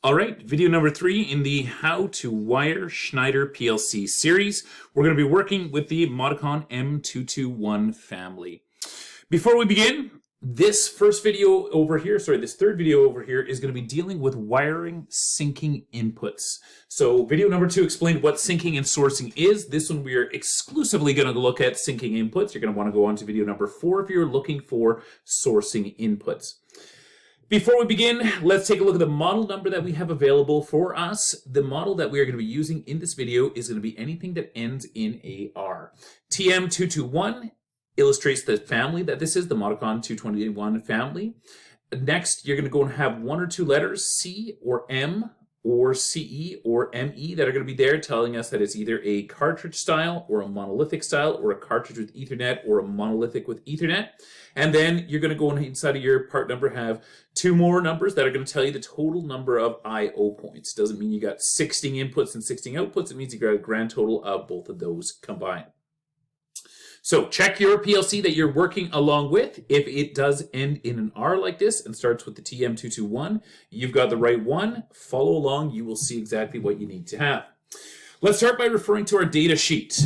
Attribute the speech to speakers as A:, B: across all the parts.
A: All right, video number 3 in the How to Wire Schneider PLC series. We're going to be working with the Modicon M221 family. Before we begin, this third video over here is going to be dealing with wiring syncing inputs. So video number 2 explained what syncing and sourcing is. This one we are exclusively going to look at syncing inputs. You're going to want to go on to video number 4 if you're looking for sourcing inputs. Before we begin, let's take a look at the model number that we have available for us. The model that we are going to be using in this video is going to be anything that ends in AR. TM221 illustrates the family that this is, the Modicon 221 family. Next, you're going to go and have one or two letters, C or M or CE or ME, that are going to be there telling us that it's either a cartridge style or a monolithic style or a cartridge with Ethernet or a monolithic with Ethernet. And then you're going to go inside of your part number have two more numbers that are going to tell you the total number of I/O points. Doesn't mean you got 16 inputs and 16 outputs. It means you got a grand total of both of those combined. So check your PLC that you're working along with. If it does end in an R like this and starts with the TM221, you've got the right one. Follow along. You will see exactly what you need to have. Let's start by referring to our data sheet.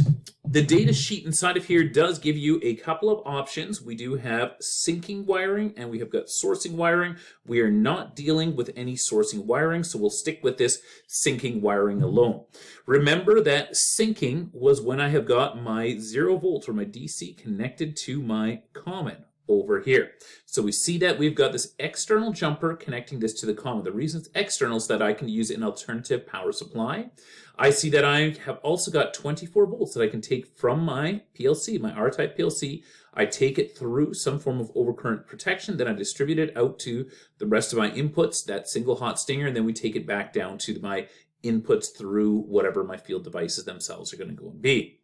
A: The data sheet inside of here does give you a couple of options. We do have syncing wiring and we have got sourcing wiring. We are not dealing with any sourcing wiring, so we'll stick with this syncing wiring alone. Remember that syncing was when I have got my 0 volt or my DC connected to my common over here. So we see that we've got this external jumper connecting this to the common. The reason it's external is that I can use an alternative power supply. I see that I have also got 24 volts that I can take from my PLC, my R-type PLC. I take it through some form of overcurrent protection, then I distribute it out to the rest of my inputs, that single hot stinger, and then we take it back down to my inputs through whatever my field devices themselves are going to go and be.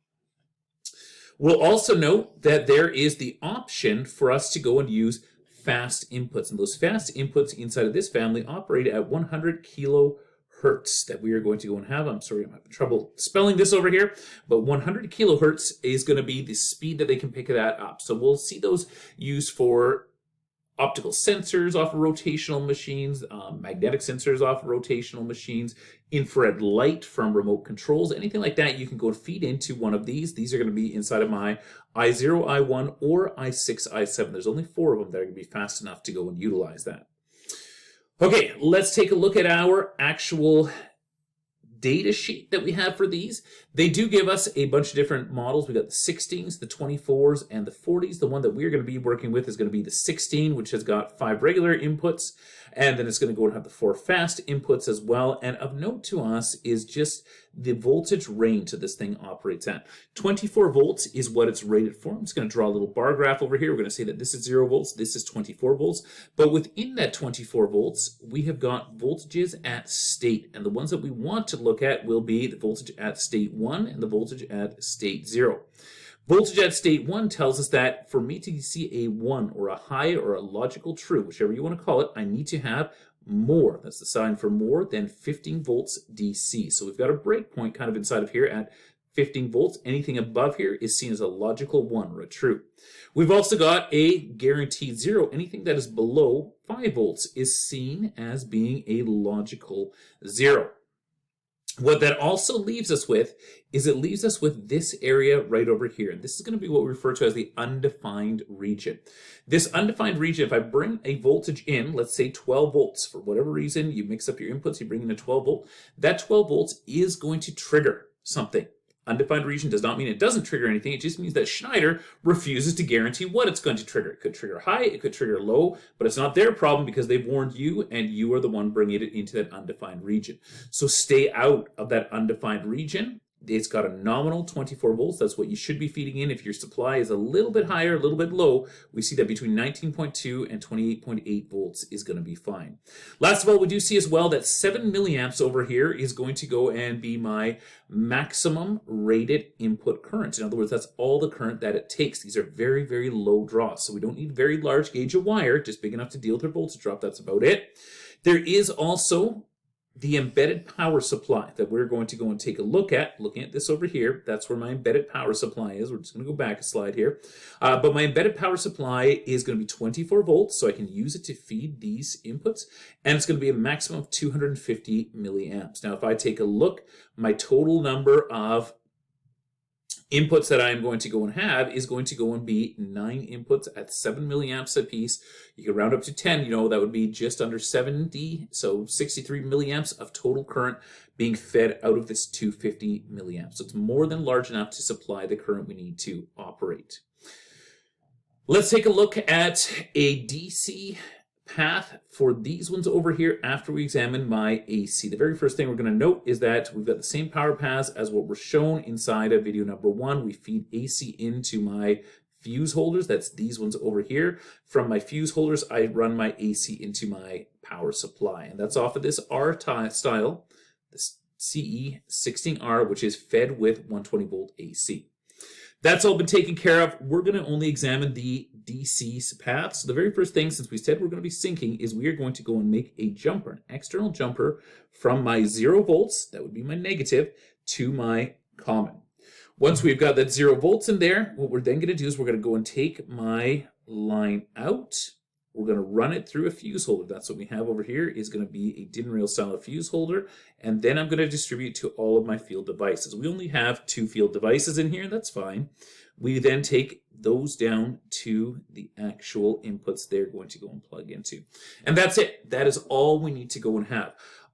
A: We'll also note that there is the option for us to go and use fast inputs. And those fast inputs inside of this family operate at 100 kilohertz that we are going to go and have. I'm sorry, I'm having trouble spelling this over here. But 100 kilohertz is going to be the speed that they can pick that up. So we'll see those used for optical sensors off of rotational machines, magnetic sensors off of rotational machines, infrared light from remote controls, anything like that. You can go and feed into one of these. These are going to be inside of my I0, I1, or I6, I7. There's only 4 of them that are going to be fast enough to go and utilize that. Okay, let's take a look at our actual data sheet that we have for these. They do give us a bunch of different models. We got the 16s, the 24s, and the 40s. The one that we're going to be working with is going to be the 16, which has got 5 regular inputs, and then it's going to go and have the 4 fast inputs as well. And of note to us is just the voltage range that this thing operates at. 24 volts is what it's rated for. I'm just going to draw a little bar graph over here. We're going to say that this is 0 volts, this is 24 volts. But within that 24 volts, we have got voltages at state. And the ones that we want to look at will be the voltage at state 1 and the voltage at state 0. Voltage at state 1 tells us that for me to see a 1 or a high or a logical true, whichever you want to call it, I need to have more. That's the sign for more than 15 volts DC. So we've got a breakpoint kind of inside of here at 15 volts. Anything above here is seen as a logical 1 or a true. We've also got a guaranteed 0. Anything that is below 5 volts is seen as being a logical 0. What that also leaves us with is it leaves us with this area right over here. And this is going to be what we refer to as the undefined region. This undefined region, if I bring a voltage in, let's say 12 volts, for whatever reason, you mix up your inputs, you bring in a 12 volt, that 12 volts is going to trigger something. Undefined region does not mean it doesn't trigger anything. It just means that Schneider refuses to guarantee what it's going to trigger. It could trigger high, it could trigger low, but it's not their problem because they've warned you and you are the one bringing it into that undefined region. So stay out of that undefined region. It's got a nominal 24 volts. That's what you should be feeding in. If your supply is a little bit higher, a little bit low, we see that between 19.2 and 28.8 volts is going to be fine. Last of all, we do see as well that 7 milliamps over here is going to go and be my maximum rated input current. In other words, that's all the current that it takes. These are very, very low draws. So we don't need very large gauge of wire, just big enough to deal with their voltage drop. That's about it. There is also the embedded power supply that we're going to go and take a look at, looking at this over here, that's where my embedded power supply is. We're just going to go back a slide here. But my embedded power supply is going to be 24 volts, so I can use it to feed these inputs, and it's going to be a maximum of 250 milliamps. Now, if I take a look, my total number of inputs that I'm going to go and have is going to go and be 9 inputs at 7 milliamps a piece. You can round up to 10, that would be just under 70, so 63 milliamps of total current being fed out of this 250 milliamps. So it's more than large enough to supply the current we need to operate. Let's take a look at a DC path for these ones over here after we examine my AC. The very first thing we're going to note is that we've got the same power paths as what were shown inside of video number 1. We feed AC into my fuse holders. That's these ones over here. From my fuse holders, I run my AC into my power supply. And that's off of this R style, this CE16R, which is fed with 120 volt AC. That's all been taken care of. We're going to only examine the DC path. So the very first thing, since we said we're going to be syncing, is we are going to go and make a jumper, an external jumper from my 0 volts, that would be my negative, to my common. Once we've got that 0 volts in there, what we're then going to do is we're going to go and take my line out. We're going to run it through a fuse holder. That's what we have over here, is going to be a DIN rail style fuse holder. And then I'm going to distribute to all of my field devices. We only have 2 field devices in here. That's fine. We then take those down to the actual inputs they're going to go and plug into. And that's it. That is all we need to go and have.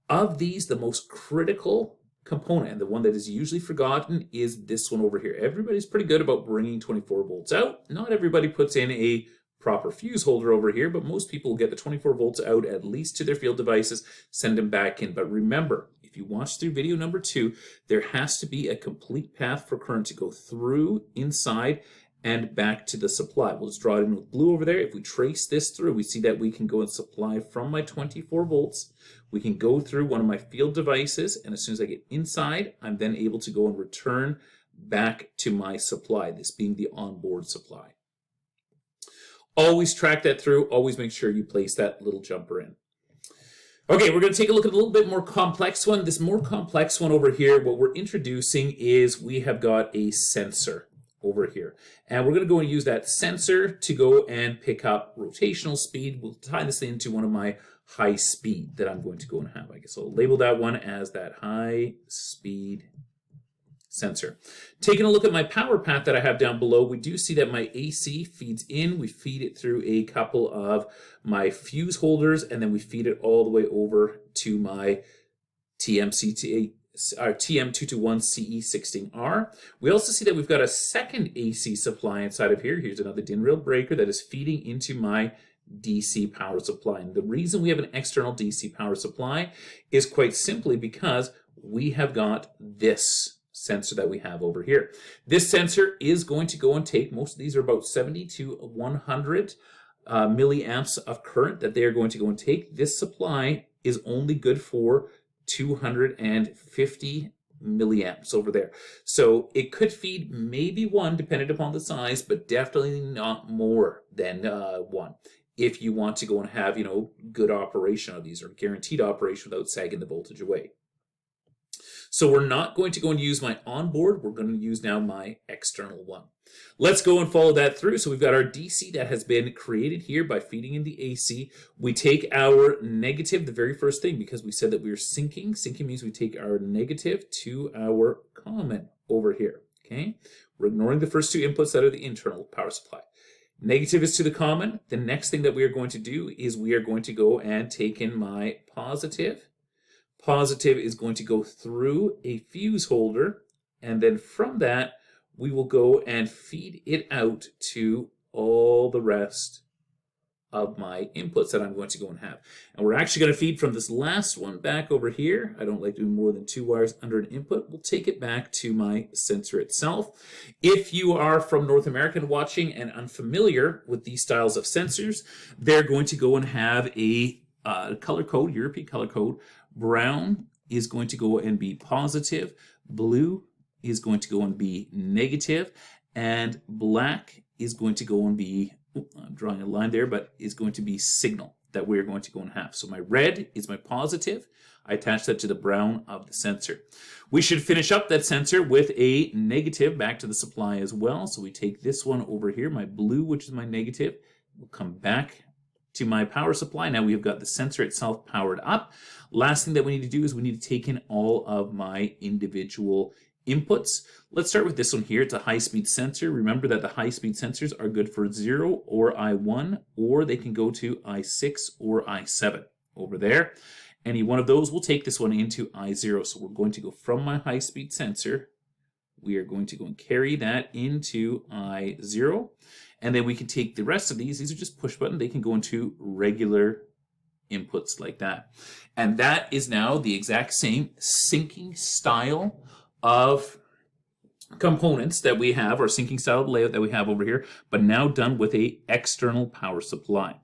A: Of these, the most critical component, and the one that is usually forgotten, is this one over here. Everybody's pretty good about bringing 24 volts out. Not everybody puts in a proper fuse holder over here, but most people will get the 24 volts out at least to their field devices, send them back in. But remember, if you watch through video number 2, there has to be a complete path for current to go through, inside, and back to the supply. We'll just draw it in with blue over there. If we trace this through, we see that we can go and supply from my 24 volts. We can go through one of my field devices, and as soon as I get inside, I'm then able to go and return back to my supply, this being the onboard supply. Always track that through. Always make sure you place that little jumper in. Okay, we're going to take a look at a little bit more complex one. This more complex one over here, what we're introducing is we have got a sensor over here. And we're going to go and use that sensor to go and pick up rotational speed. We'll tie this into one of my high speed that I'm going to go and have. I guess I'll label that one as that high speed sensor. Taking a look at my power path that I have down below, we do see that my AC feeds in. We feed it through a couple of my fuse holders, and then we feed it all the way over to my TM221 CE16R. We also see that we've got a second AC supply inside of here. Here's another DIN rail breaker that is feeding into my DC power supply. And the reason we have an external DC power supply is quite simply because we have got this sensor that we have over here. This sensor is going to go and take, most of these are about 70 to 100 milliamps of current that they are going to go and take. This supply is only good for 250 milliamps over there. So it could feed maybe 1 depending upon the size, but definitely not more than 1. If you want to go and have, good operation of these or guaranteed operation without sagging the voltage away. So we're not going to go and use my onboard. We're going to use now my external one. Let's go and follow that through. So we've got our DC that has been created here by feeding in the AC. We take our negative, the very first thing, because we said that we were syncing. Syncing means we take our negative to our common over here. Okay, we're ignoring the first 2 inputs that are the internal power supply. Negative is to the common. The next thing that we are going to do is we are going to go and take in my positive. Positive is going to go through a fuse holder, and then from that we will go and feed it out to all the rest of my inputs that I'm going to go and have. And we're actually going to feed from this last one back over here. I don't like doing more than 2 wires under an input. We'll take it back to my sensor itself. If you are from North America watching and unfamiliar with these styles of sensors, they're going to go and have a color code, European color code. Brown is going to go and be positive, blue is going to go and be negative, and black is going to go and be, I'm drawing a line there, but is going to be signal. that we're going to go and have. So my red is my positive. I attach that to the brown of the sensor. We should finish up that sensor with a negative back to the supply as well. So we take this one over here, my blue, which is my negative. We'll come back to my power supply. Now we've got the sensor itself powered up. Last thing that we need to do is we need to take in all of my individual inputs. Let's start with this one here. It's a high-speed sensor. Remember that the high-speed sensors are good for 0 or I1, or they can go to I6 or I7 over there. Any one of those will take this one into I0. So we're going to go from my high-speed sensor. We are going to go and carry that into I0. And then we can take the rest of these. These are just push button. They can go into regular inputs like that. And that is now the exact same syncing style of components that we have, or syncing style layout that we have over here, but now done with a external power supply.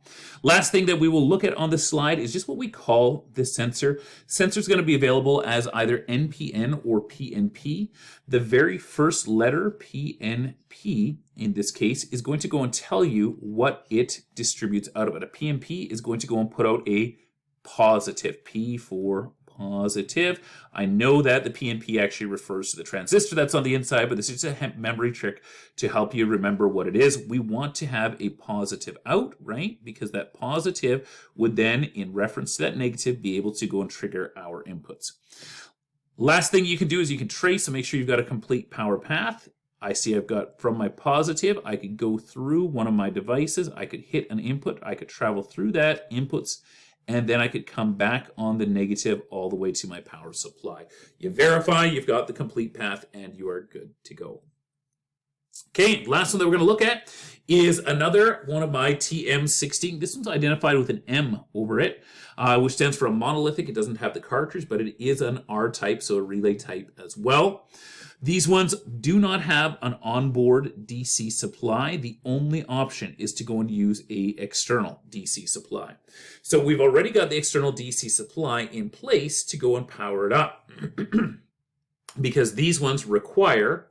A: Last thing that we will look at on this slide is just what we call this sensor. Sensor is going to be available as either NPN or PNP. The very first letter, PNP, in this case, is going to go and tell you what it distributes out of it. A PNP is going to go and put out a positive, P for positive. I know that the PNP actually refers to the transistor that's on the inside, but this is a memory trick to help you remember what it is. We want to have a positive out, right? Because that positive would then, in reference to that negative, be able to go and trigger our inputs. Last thing you can do is you can trace and make sure you've got a complete power path. I see I've got from my positive, I could go through one of my devices, I could hit an input, I could travel through that inputs, and then I could come back on the negative all the way to my power supply. You verify you've got the complete path and you are good to go. Okay, last one that we're going to look at is another one of my TM16. This one's identified with an M over it, which stands for a monolithic. It doesn't have the cartridge, but it is an R type, so a relay type as well. These ones do not have an onboard DC supply. The only option is to go and use a external DC supply. So we've already got the external DC supply in place to go and power it up because these ones require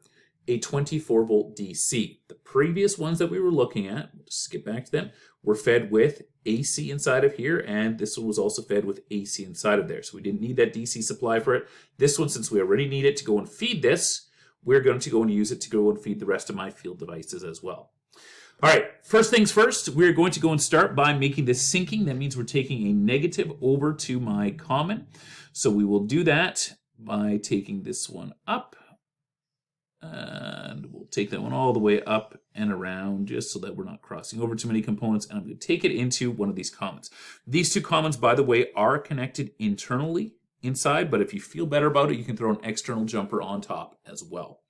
A: a 24 volt DC. The previous ones that we were looking at, we'll just skip back to them, were fed with AC inside of here, and this one was also fed with AC inside of there. So we didn't need that DC supply for it. This one, since we already need it to go and feed this, we're going to go and use it to go and feed the rest of my field devices as well. All right, first things first, we're going to go and start by making this syncing. That means we're taking a negative over to my common. So we will do that by taking this one up. And we'll take that one all the way up and around just so that we're not crossing over too many components. And I'm going to take it into one of these commons. These two commons, by the way, are connected internally inside, but if you feel better about it, you can throw an external jumper on top as well.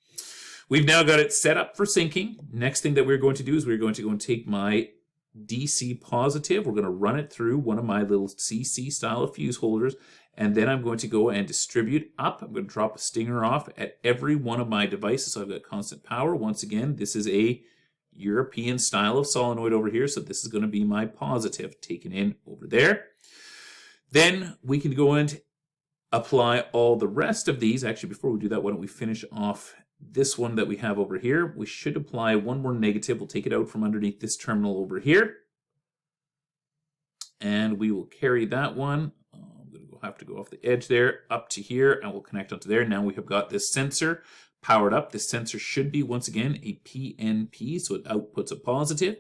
A: We've now got it set up for syncing. Next thing that we're going to do is we're going to go and take my DC positive. We're going to run it through one of my little CC style of fuse holders. And then I'm going to go and distribute up. I'm going to drop a stinger off at every one of my devices. So I've got constant power. Once again, this is a European style of solenoid over here. So this is going to be my positive taken in over there. Then we can go and apply all the rest of these. Actually, before we do that, why don't we finish off this one that we have over here. We should apply one more negative. We'll take it out from underneath this terminal over here. And we will carry that one. Have to go off the edge there up to here, and we'll connect onto there. Now we have got this sensor powered up. This sensor should be, once again, a PNP, so it outputs a positive.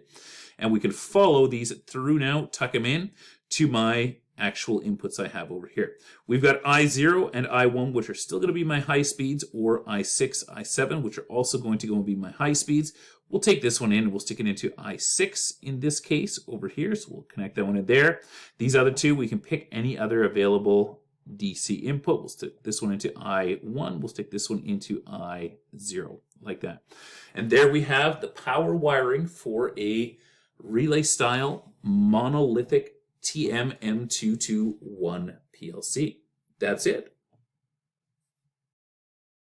A: And we can follow these through now, tuck them in to my actual inputs I have over here. We've got I0 and I1, which are still going to be my high speeds, or I6, I7, which are also going to go and be my high speeds. We'll take this one in and we'll stick it into I6 in this case over here. So we'll connect that one in there. These other two, we can pick any other available DC input. We'll stick this one into I1. We'll stick this one into I0 like that. And there we have the power wiring for a relay style monolithic M221 PLC. That's it.